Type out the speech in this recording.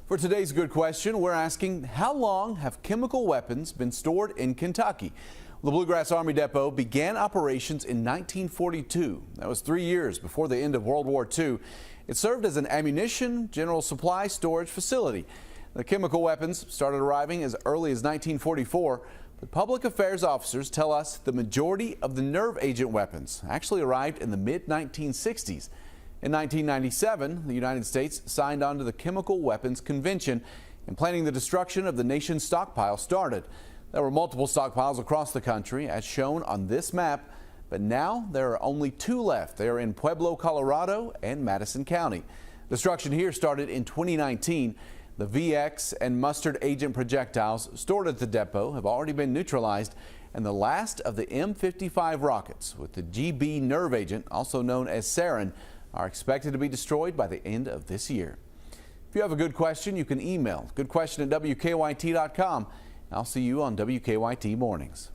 For today's good question, we're asking how long have chemical weapons been stored in Kentucky? The Bluegrass Army Depot began operations in 1942. That was 3 years before the end of World War II. It served as an ammunition, general supply storage facility. The chemical weapons started arriving as early as 1944, but public affairs officers tell us the majority of the nerve agent weapons actually arrived in the mid-1960s. In 1997, the United States signed on to the Chemical Weapons Convention, and planning the destruction of the nation's stockpile started. There were multiple stockpiles across the country, as shown on this map, but now there are only 2 left. They are in Pueblo, Colorado, and Madison County. Destruction here started in 2019. The VX and mustard agent projectiles stored at the depot have already been neutralized, and the last of the M55 rockets with the GB nerve agent, also known as sarin, are expected to be destroyed by the end of this year. If you have a good question, you can email goodquestion@wkyt.com. I'll see you on WKYT Mornings.